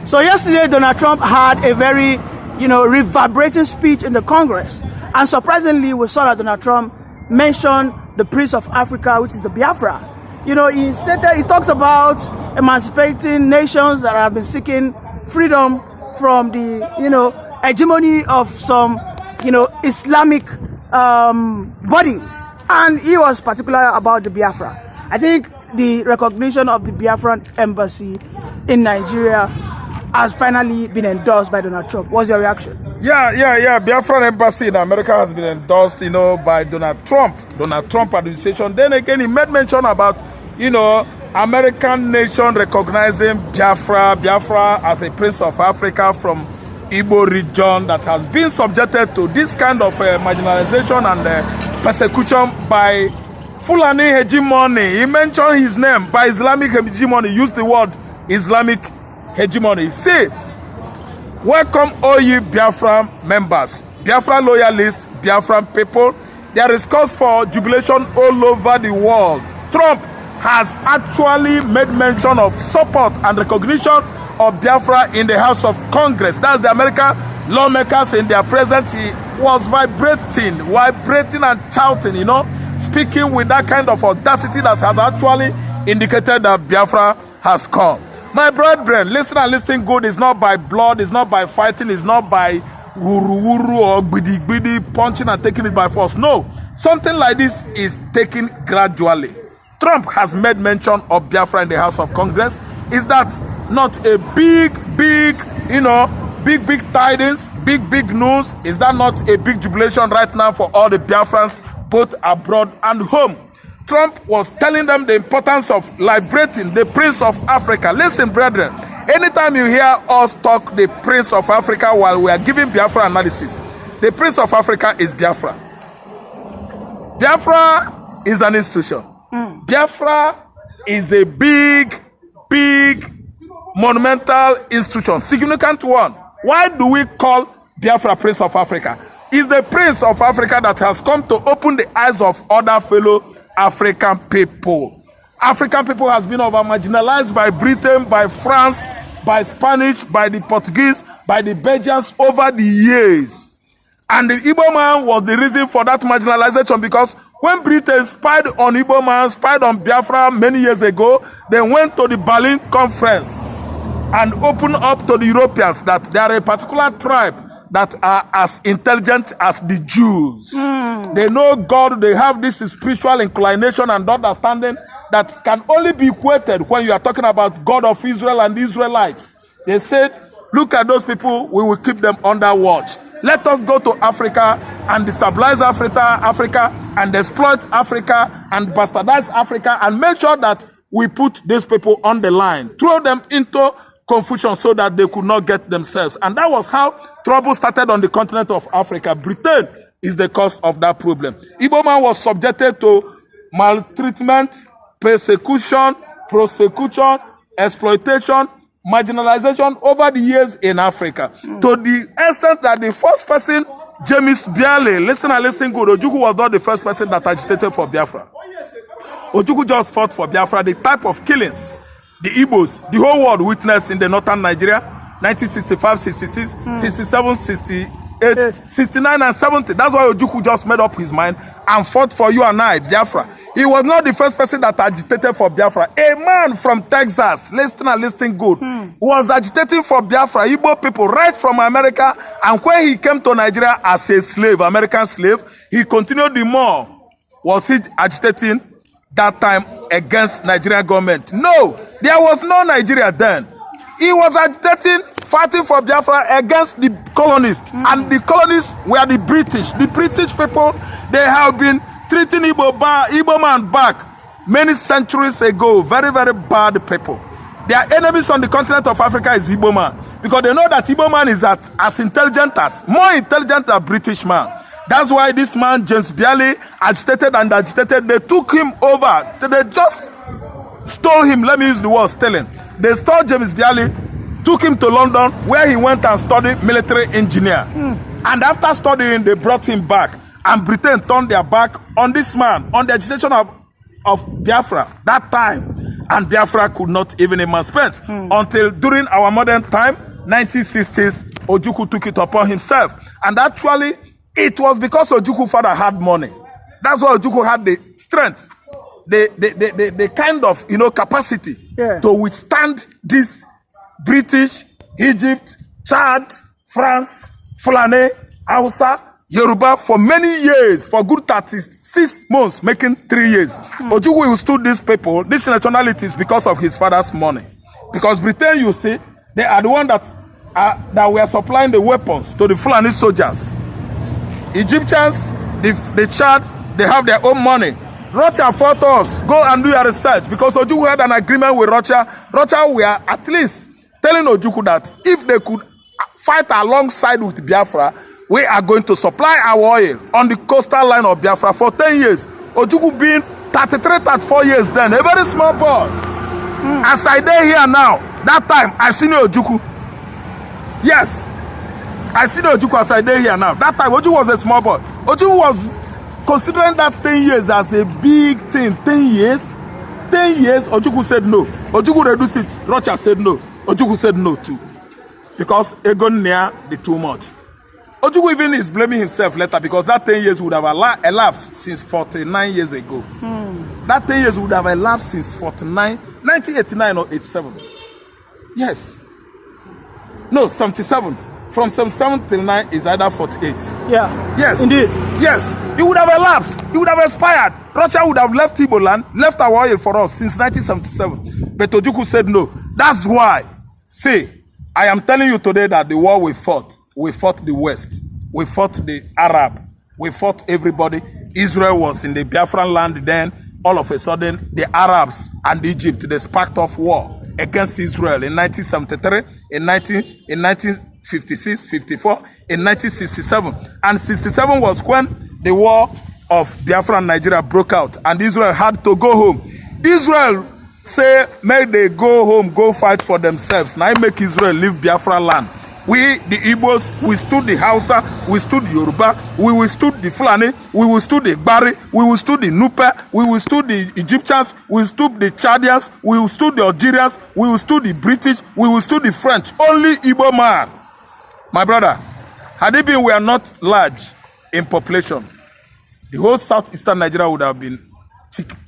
So yesterday, Donald Trump had a very, reverberating speech in the Congress. And surprisingly, we saw that Donald Trump mentioned the Prince of Africa, which is the Biafra. He talked about emancipating nations that have been seeking freedom from the, hegemony of some, Islamic bodies. And he was particular about the Biafra. I think the recognition of the Biafran embassy in Nigeria has finally been endorsed by Donald Trump. What's your reaction? Yeah. Biafran embassy in America has been endorsed, by Donald Trump administration. Then again, he made mention about, American nation recognizing Biafra as a prince of Africa from Igbo region that has been subjected to this kind of marginalization and persecution by Fulani hegemony. He mentioned his name by Islamic hegemony. He used the word Islamic hegemony. See, welcome all you Biafra members, Biafra loyalists, Biafran people. There is cause for jubilation all over the world. Trump has actually made mention of support and recognition of Biafra in the House of Congress. That's the American lawmakers in their presence. He was vibrating and shouting, speaking with that kind of audacity that has actually indicated that Biafra has come. My brethren, listen and listen good. It's not by blood, it's not by fighting, it's not by wuru or gbidi punching and taking it by force. No, something like this is taken gradually. Trump has made mention of Biafra in the House of Congress. Is that not a big tidings, big news? Is that not a big jubilation right now for all the Biafrans, both abroad and home? Trump was telling them the importance of liberating the Prince of Africa. Listen, brethren, anytime you hear us talk the Prince of Africa while we are giving Biafra analysis, the Prince of Africa is Biafra. Biafra is an institution. Biafra is a big, monumental institution, significant one. Why do we call Biafra Prince of Africa? It's the Prince of Africa that has come to open the eyes of other fellow African people. African people has been over-marginalized by Britain, by France, by Spanish, by the Portuguese, by the Belgians over the years. And the Igbo man was the reason for that marginalization, because when Britain spied on Igbo man, spied on Biafra many years ago, they went to the Berlin Conference and opened up to the Europeans that they are a particular tribe that are as intelligent as the Jews. They know God, they have this spiritual inclination and understanding that can only be equated when you are talking about God of Israel and the Israelites. They said, look at those people, we will keep them under watch. Let us go to Africa and destabilize Africa and exploit Africa and bastardize Africa and make sure that we put these people on the line, throw them into confusion so that they could not get themselves. And that was how trouble started on the continent of Africa. Britain is the cause of that problem. Igbo man was subjected to maltreatment, persecution, prosecution, exploitation, marginalization over the years in Africa. To the extent that the first person, James Biale, listen good, Ojukwu was not the first person that agitated for Biafra. Ojukwu just fought for Biafra. The type of killings the Igbos, the whole world witnessed in the northern Nigeria, 1965, 66, 67, 68, 69 and 70. That's why Ojukwu just made up his mind and fought for you and I, Biafra. He was not the first person that agitated for Biafra. A man from Texas, listen good, was agitating for Biafra, Igbo people, right from America. And when he came to Nigeria as a slave, American slave, he continued the more. Was he agitating that time against Nigerian government? No, there was no Nigeria then. He was agitating, fighting for Biafra against the colonists. And the colonists were the British. The British people, they have been treating Igbo man back many centuries ago. Very, very bad people. Their enemies on the continent of Africa is Igbo man. Because they know that Igbo man is as intelligent as, more intelligent than British man. That's why this man, James Biale, agitated and agitated. They took him over. They just stole him. Let me use the word stealing. They stole James Biale, took him to London, where he went and studied military engineer. And after studying, they brought him back. And Britain turned their back on this man, on the agitation of Biafra that time. and Biafra could not even emancipate until during our modern time, 1960s, Ojukwu took it upon himself. And actually, it was because Ojukwu father had money. That's why Ojukwu had the strength, the kind of, capacity to withstand this British, Egypt, Chad, France, Fulani, Hausa, Yoruba for many years, for good 36 months, making 3 years. Ojukwu withstood these people, these nationalities, because of his father's money. Because Britain, you see, they are the one that were supplying the weapons to the Fulani soldiers. Egyptians, the Chad, they have their own money. Russia fought us. Go and do your research, because Ojukwu had an agreement with Russia. Russia were at least telling Ojukwu that if they could fight alongside with Biafra, we are going to supply our oil on the coastal line of Biafra for 10 years. Ojukwu being 33, 34 years then, a very small boy. As I dey here now, that time, I seen Ojukwu. Yes, I see Ojukwu as I dey here now. That time, Ojukwu was a small boy. Ojukwu was considering that 10 years as a big thing. 10 years, Ojukwu said no. Ojukwu reduced it. Russia said no. Ojukwu said no too. Because Egon near the too much. Ojukwu even is blaming himself later, because that 10 years would have elapsed since 49 years ago. That 10 years would have elapsed since 1989 or 87. Yes. No, 77. From 77 till 9 is either 48. Yeah. Yes. Indeed. Yes. It would have elapsed. It would have expired. Russia would have left Igbo land, left our oil for us since 1977. But Ojukwu said no. That's why. See, I am telling you today that the war we fought the West. We fought the Arab. We fought everybody. Israel was in the Biafran land then. All of a sudden, the Arabs and Egypt, they sparked off war against Israel in 1973, in 1956, 54, in 1967. And 67 was when the war of Biafra and Nigeria broke out, and Israel had to go home. Israel say, may they go home, go fight for themselves. Now make Israel leave Biafra land. We, the Igbos, we stood the Hausa, we stood the Yoruba, we withstood the Fulani, we withstood the Bari, we withstood the Nupe, we withstood the Egyptians, we withstood the Chadians, we withstood the Algerians, we withstood the British, we withstood the French. Only Igbo man. My brother, had it been we are not large in population, the whole southeastern Nigeria would have been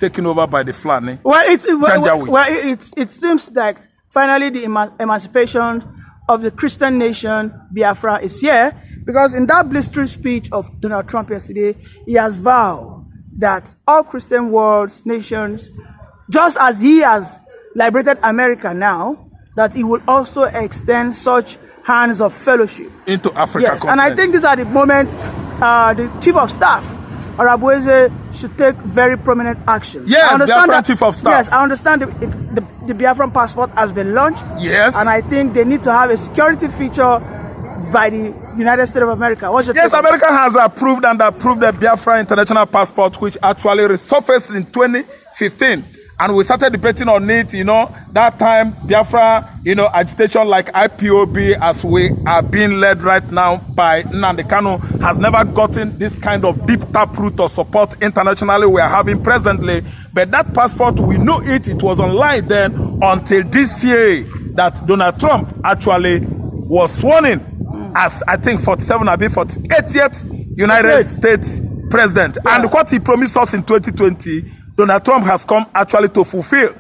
taken over by the Fulani. It seems like finally the emancipation of the Christian nation, Biafra, is here, because in that blistering speech of Donald Trump yesterday, he has vowed that all Christian world nations, just as he has liberated America now, that he will also extend such hands of fellowship into Africa. Yes, and I think these are the moments the Chief of Staff, Arabueze, should take very prominent action. Yes, I understand that, Chief of Staff. Yes, I understand the Biafran passport has been launched. Yes. And I think they need to have a security feature by the United States of America. What's your take? Yes, America has approved the Biafra international passport, which actually resurfaced in 2015. And we started debating on it, that time Biafra, agitation like IPOB, as we are being led right now by Nnamdi Kanu, has never gotten this kind of deep taproot or support internationally we are having presently. But that passport, we know it was online then until this year that Donald Trump actually was sworn in as, I think, 48th United States president. Yeah. And what he promised us in 2020, Donald Trump has come actually to fulfill,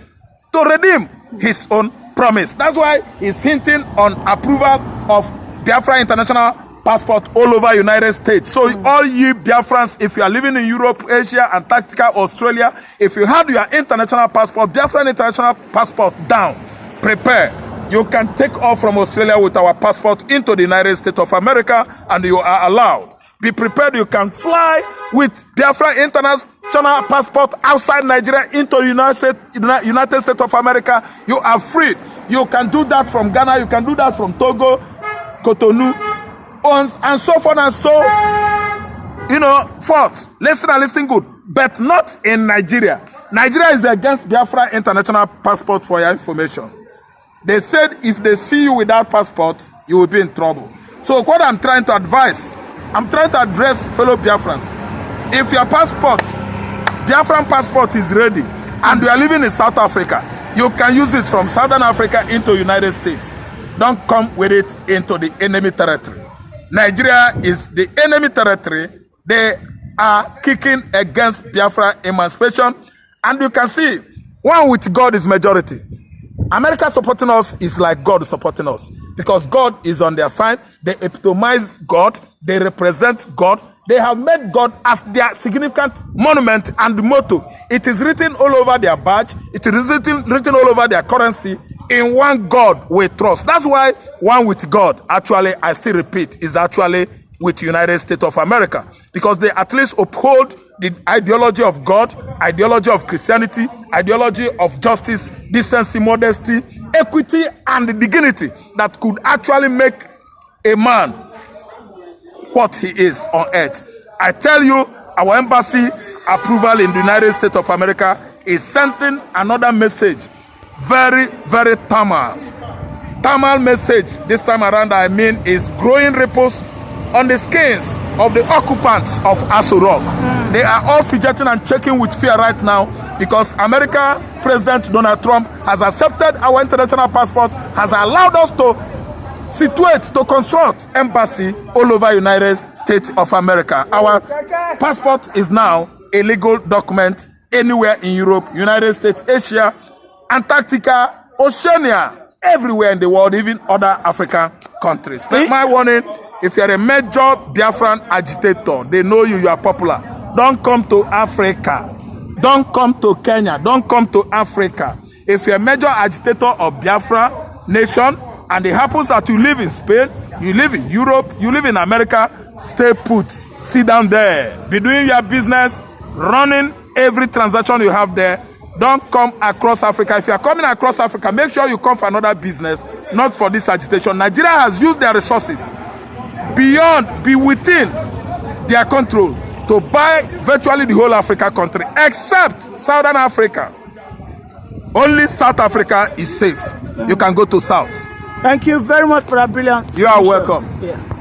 to redeem his own promise. That's why he's hinting on approval of Biafra international passport all over United States. So all you Biafrans, if you are living in Europe, Asia, Antarctica, Australia, if you have your international passport, Biafran international passport down, prepare. You can take off from Australia with our passport into the United States of America, and you are allowed. Be prepared, you can fly with Biafra international passport outside Nigeria into the United States of America. You are free. You can do that from Ghana, you can do that from Togo, Cotonou, and so forth and so, forth. Listen good. But not in Nigeria. Nigeria is against Biafra international passport, for your information. They said if they see you without passport, you will be in trouble. So what I'm trying to advise, I'm trying to address fellow Biafrans. If your passport, Biafran passport is ready, and you are living in South Africa, You can use it from Southern Africa into United States. Don't come with it into the enemy territory. Nigeria is the enemy territory. They are kicking against Biafra emancipation. And you can see, one with God is majority. America supporting us is like God supporting us. Because God is on their side. They epitomize God. They represent God. They have made God as their significant monument and motto. It is written all over their badge. It is written all over their currency. In one God we trust. That's why one with God, actually, I still repeat, is actually with United States of America. Because they at least uphold the ideology of God, ideology of Christianity, ideology of justice, decency, modesty, equity, and dignity that could actually make a man what he is on earth. I tell you, our embassy's approval in the United States of America is sending another message. Very, very thermal. Thermal message this time around, I mean, is growing ripples on the skins of the occupants of Aso Rock. They are all fidgeting and shaking with fear right now because America President Donald Trump has accepted our international passport, has allowed us to situate, to construct embassy all over United States of America. Our passport is now a legal document anywhere in Europe, United States, Asia, Antarctica, Oceania, everywhere in the world, even other African countries. But my warning, if you're a major Biafran agitator, they know you, you are popular. Don't come to Africa. Don't come to Kenya. Don't come to Africa. If you're a major agitator of Biafra nation, and it happens that you live in Spain, you live in Europe, you live in America, stay put. Sit down there. Be doing your business, running every transaction you have there. Don't come across Africa. If you are coming across Africa, make sure you come for another business, not for this agitation. Nigeria has used their resources be within their control to buy virtually the whole Africa country, except Southern Africa. Only South Africa is safe. You can go to South. Thank you very much for that brilliant. You are welcome. Yeah.